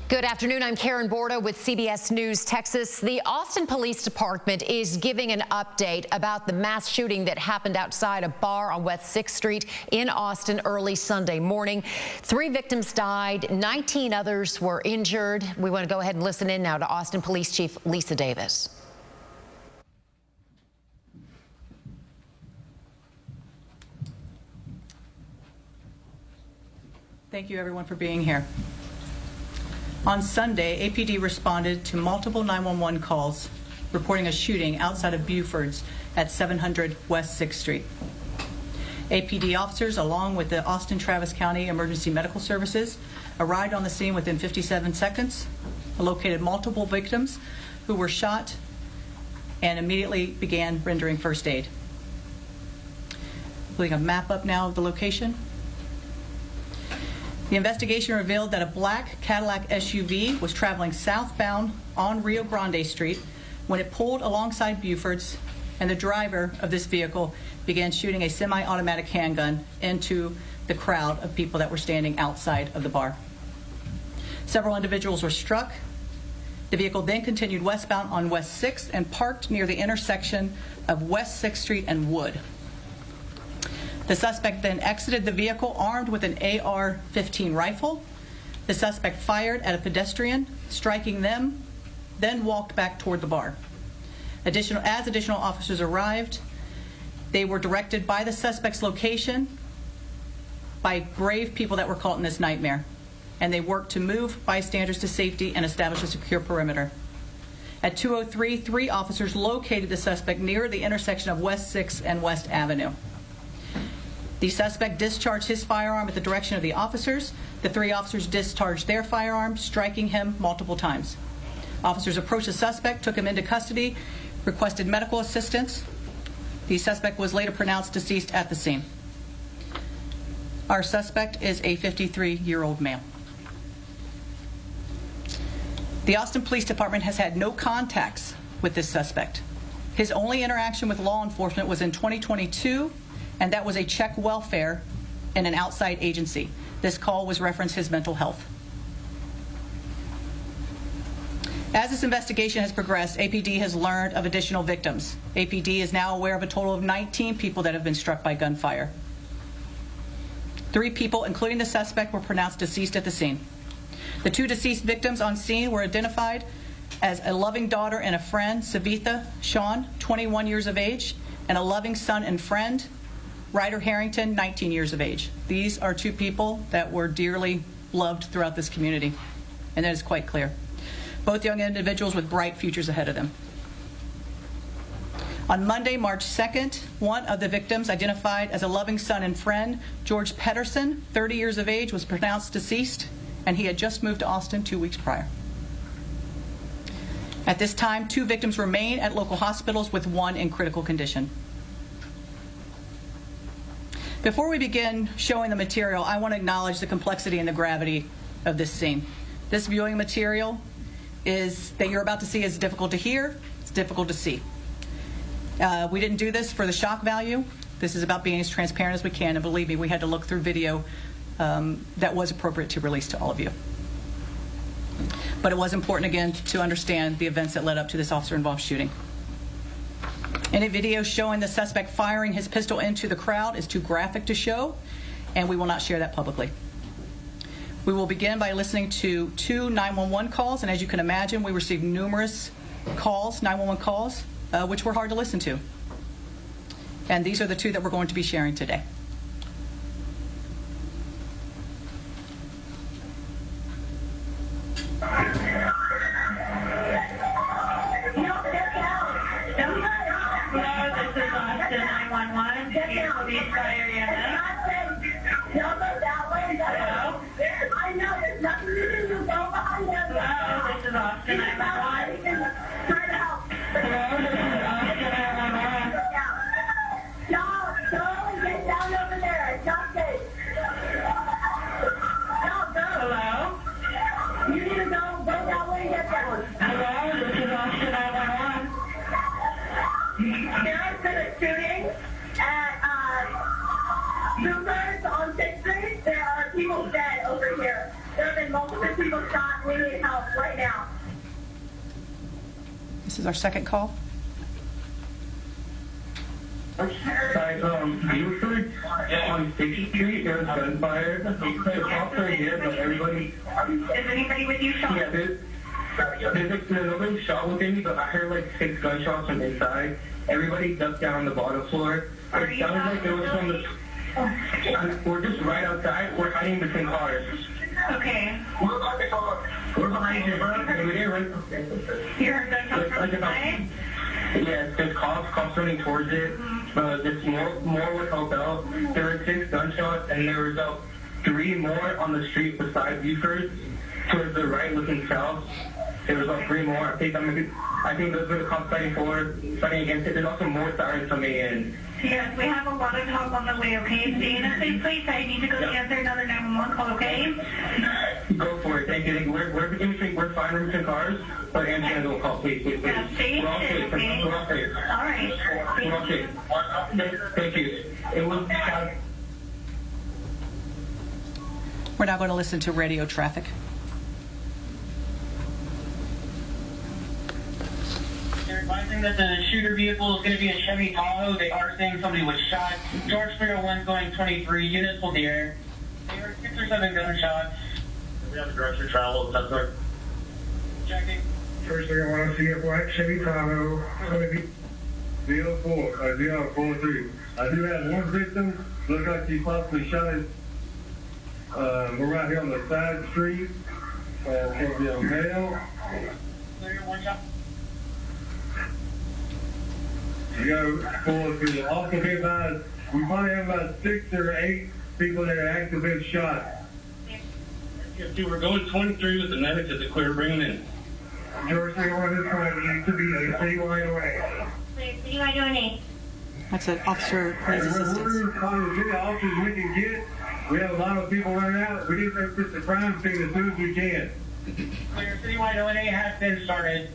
Good afternoon. I'm Karen Borda with CBS News Texas. The Austin Police Department is giving an update about the mass shooting that happened outside a bar on West 6th Street in Austin early Sunday morning. 3 victims died, 19 others were injured. We want to go ahead and listen in now to Austin Police Chief Lisa Davis. Thank you, everyone, for being here. On Sunday, APD responded to multiple 911 calls reporting a shooting outside of Buford's at 700 West 6th Street. APD officers, along with the Austin Travis County Emergency Medical Services, arrived on the scene within 57 seconds, located multiple victims who were shot, and immediately began rendering first aid. Putting a map up now of the location. The investigation revealed that a black Cadillac SUV was traveling southbound on Rio Grande Street when it pulled alongside Buford's, and the driver of this vehicle began shooting a semi-automatic handgun into the crowd of people that were standing outside of the bar. Several individuals were struck. The vehicle then continued westbound on West 6th and parked near the intersection of West 6th Street and Wood. The suspect then exited the vehicle armed with an AR-15 rifle. The suspect fired at a pedestrian, striking them, then walked back toward the bar. As additional officers arrived, they were directed by the suspect's location by brave people that were caught in this nightmare, and they worked to move bystanders to safety and establish a secure perimeter. At 2:03, 3 officers located the suspect near the intersection of West 6th and West Avenue. The suspect discharged his firearm at the direction of the officers. The 3 officers discharged their firearms, striking him multiple times. Officers approached the suspect, took him into custody, requested medical assistance. The suspect was later pronounced deceased at the scene. Our suspect is a 53-year-old male. The Austin Police Department has had no contacts with this suspect. His only interaction with law enforcement was in 2022, and that was a check welfare in an outside agency. This call was referenced his mental health. As this investigation has progressed, APD has learned of additional victims. APD is now aware of a total of 19 people that have been struck by gunfire. 3 people, including the suspect, were pronounced deceased at the scene. The 2 deceased victims on scene were identified as a loving daughter and a friend, Savitha Sean, 21 years of age, and a loving son and friend, Ryder Harrington, 19 years of age. These are 2 people that were dearly loved throughout this community, and that is quite clear. Both young individuals with bright futures ahead of them. On Monday, March 2nd, one of the victims, identified as a loving son and friend, George Pedersen, 30 years of age, was pronounced deceased, and he had just moved to Austin 2 weeks prior. At this time, 2 victims remain at local hospitals, with 1 in critical condition. Before we begin showing the material, I want to acknowledge the complexity and the gravity of this scene. This viewing material that you're about to see is difficult to hear, it's difficult to see. We didn't do this for the shock value. This is about being as transparent as we can, and believe me, we had to look through video that was appropriate to release to all of you. But it was important, again, to understand the events that led up to this officer-involved shooting. Any video showing the suspect firing his pistol into the crowd is too graphic to show, and we will not share that publicly. We will begin by listening to 2 911 calls, and as you can imagine, we received numerous calls, 911 calls, which were hard to listen to. And these are the 2 that we're going to be sharing today. over here. There have been multiple people shot. We need help right now. This is our second call. Guys, Buford on 6th Street, there was gunfire. The cops are here, but everybody... Is anybody with you, Sean? Yeah, there's nobody shot within me, but I heard like 6 gunshots from inside. Everybody ducked down on the bottom floor. It sounded like it was from the... We're just right outside. We're hiding between cars. Okay. We're behind you, bro. You heard gunshots from inside? Yes, there's cops running towards it. There's more with help out. There were 6 gunshots, and there was 3 more on the street beside Buford, towards the right, looking south. There was 3 more. I think those were the cops fighting against it. There's also more sirens coming in. Yes, we have a lot of help on the way, okay? Stay in a safe place. I need to go answer another 911 call, okay? Go for it. Thank you. We're fine. We're between cars, but answer another call, please. Yeah, stay We're all safe, safe. okay? We're all safe. All right. We're all safe. Thank you. It was... We're now going to listen to radio traffic. They're advising that the shooter vehicle is going to be a Chevy Tahoe. They are saying somebody was shot. George 301 going 23. Units will the air. They heard 6 or 7 gunshots. We have a director travel. That's right. Checking. First thing I want to see a black Chevy Tahoe. It's going to be 043. I do have one victim. Looks like he possibly shot his. We're right here on the side street. It's going to be on Hale. Clear, one shot. We got to pull it through. Also be advised, we probably have about 6 or 8 people that are actively been shot. We're going 23 with the medics at the clear. Bring them in. George 301 is trying needs to be a citywide arrest. Citywide donate. That's an officer needs We're assistance. trying to get the officers we can get. We have a lot of people running out. We need to fix the crime scene as soon as we can. Clear. Citywide ONA has been started.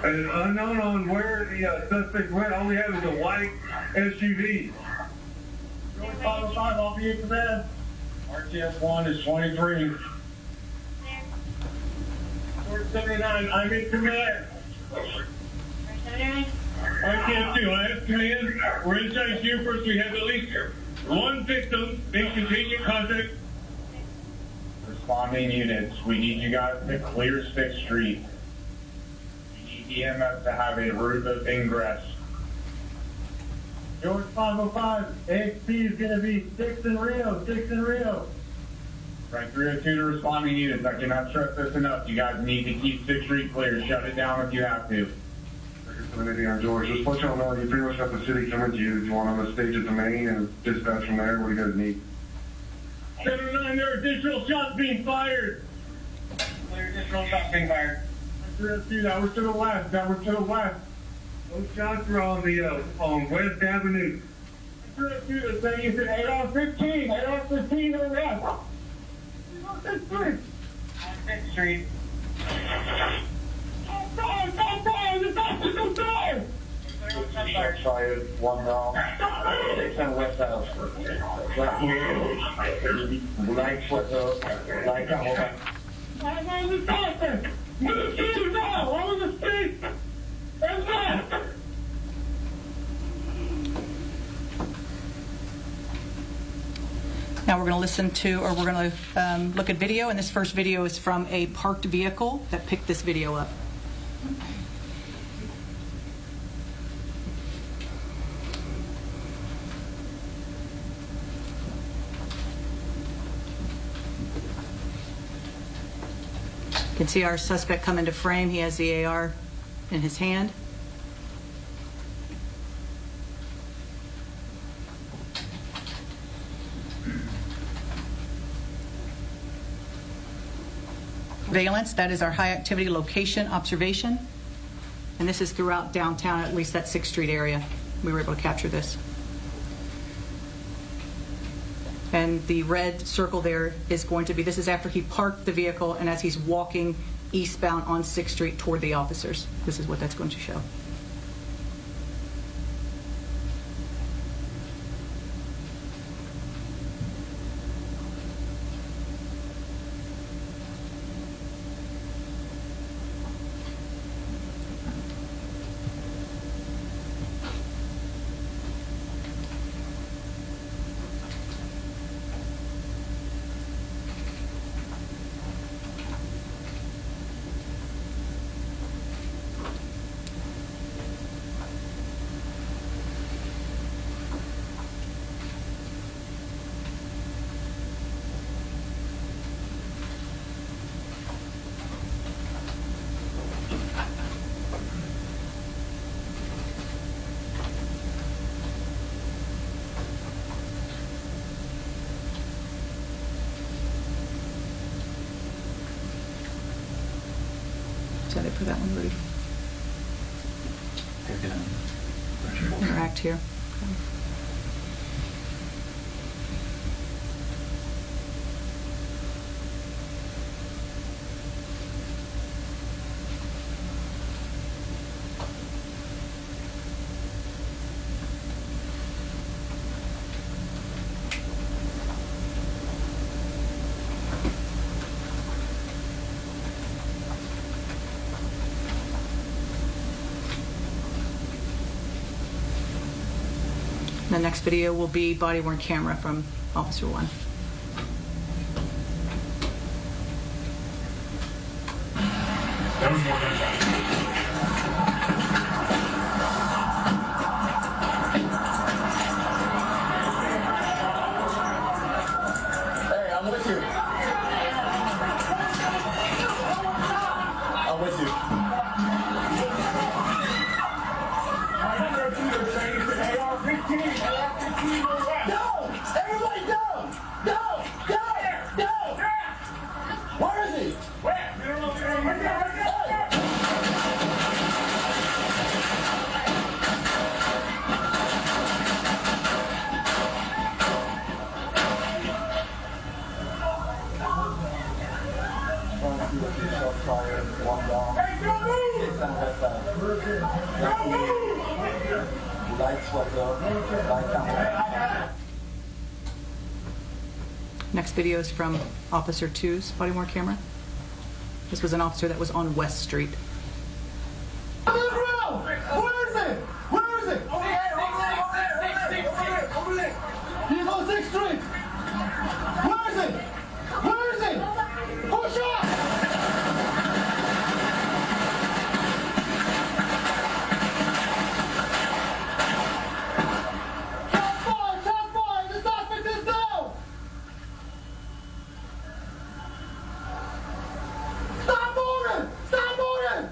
And unknown on where the suspect went, all we have is a white SUV. 505, I'll be in command. RTS 1 is 23. George 79, I'm in command. RTS 2, I have command. We're inside Buford. We have at least 1 victim in contingent contact. Responding units, we need you guys to clear 6th Street. EMS to have a route of ingress. George 505, AXP is going to be 6 in Rio. Frank 302 to responding units. I cannot stress this enough. You guys need to keep 6th Street clear. Shut it down if you have to. On George, just let y'all know you pretty much got the city coming to you. Do you want on the stage at the main and dispatch from there? What do you guys need? 79, there are additional shots being fired. Clear. Additional shots being fired. 302, that was to the west. Those shots are on the on West Avenue. 302, the thing is at 8 on 15. 8 on 15 to the west. 6th Street. On 5th Street. Shots fired, 1 wrong. 6 on West House. Black move. Light foot up. Light come I'm on the top. Move to now. On the street. And left. Now we're going to listen to, or we're going to look at video, and this first video is from a parked vehicle that picked this video up. You can see our suspect come into frame. He has the AR in his hand. Surveillance, that is our high activity location observation. And this is throughout downtown, at least that 6th Street area. We were able to capture this. And the red circle there is going to be, this is after he parked the vehicle and as he's walking eastbound on 6th Street toward the officers. This is what that's going to show. Excited for that one, Rudy. Interact here. The next video will be body-worn camera from Officer 1. Hey, I'm with you. I'm with you. Down! Everybody down! Down! Down! Down! Where is he? Where? One down. Hey, don't move! Don't move! Lights was up. Light down. Next video is from Officer 2's body-worn camera. This was an officer that was on West Street. Where is it? Where is it? Over there. He's on 6th Street. Where is it? Where is it? Who shot? Shot fired. The suspect is down. Stop moving. Stop moving.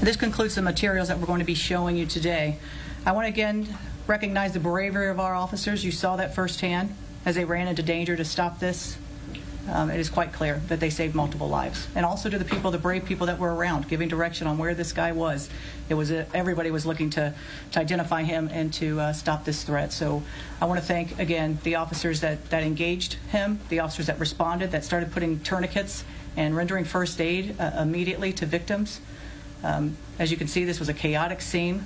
This concludes the materials that we're going to be showing you today. I want to again recognize the bravery of our officers. You saw that firsthand as they ran into danger to stop this. It is quite clear that they saved multiple lives. And also to the people, the brave people that were around, giving direction on where this guy was. It was everybody was looking to identify him and to stop this threat. So I want to thank, again, the officers that engaged him, the officers that responded, that started putting tourniquets and rendering first aid immediately to victims. As you can see, this was a chaotic scene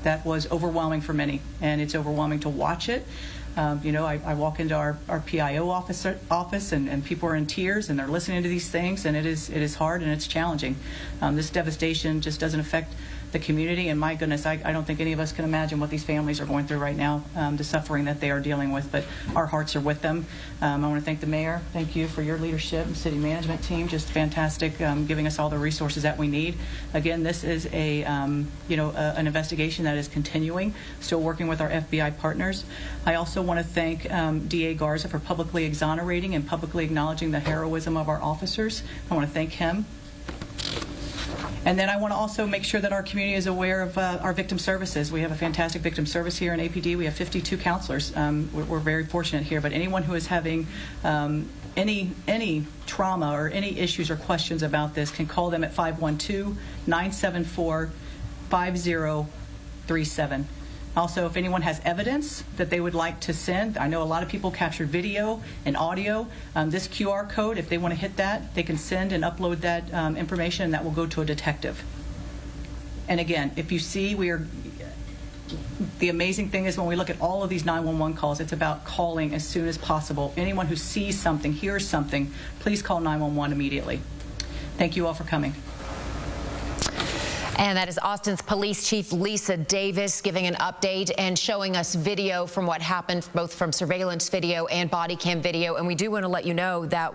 that was overwhelming for many, and it's overwhelming to watch it. You know, I walk into our PIO office and people are in tears and they're listening to these things, and it is hard and it's challenging. This devastation just doesn't affect the community, and my goodness, I don't think any of us can imagine what these families are going through right now, the suffering that they are dealing with, but our hearts are with them. I want to thank the mayor. Thank you for your leadership and city management team, just fantastic, giving us all the resources that we need. Again, this is an investigation that is continuing, still working with our FBI partners. I also want to thank DA Garza for publicly exonerating and publicly acknowledging the heroism of our officers. I want to thank him. And then I want to also make sure that our community is aware of our victim services. We have a fantastic victim service here in APD. We have 52 counselors. We're very fortunate here. But anyone who is having any trauma or any issues or questions about this can call them at 512-974-5037. Also, if anyone has evidence that they would like to send, I know a lot of people captured video and audio. This QR code, if they want to hit that, they can send and upload that information, and that will go to a detective. And again, if you see, the amazing thing is when we look at all of these 911 calls, it's about calling as soon as possible. Anyone who sees something, hears something, please call 911 immediately. Thank you all for coming. And that is Austin's Police Chief Lisa Davis giving an update and showing us video from what happened, both from surveillance video and body cam video. And we do want to let you know that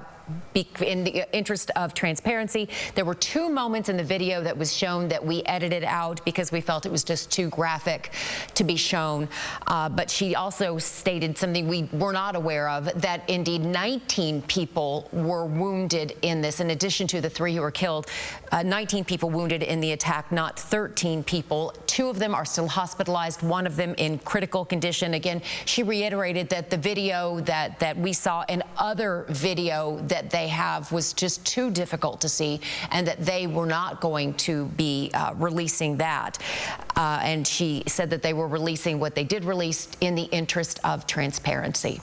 in the interest of transparency, there were 2 moments in the video that was shown that we edited out because we felt it was just too graphic to be shown. But she also stated something we were not aware of, that indeed 19 people were wounded in this. In addition to the 3 who were killed, 19 people wounded in the attack, not 13 people. 2 of them are still hospitalized, 1 of them in critical condition. Again, she reiterated that the video that we saw and other video that they have was just too difficult to see, and that they were not going to be releasing that. And she said that they were releasing what they did release in the interest of transparency.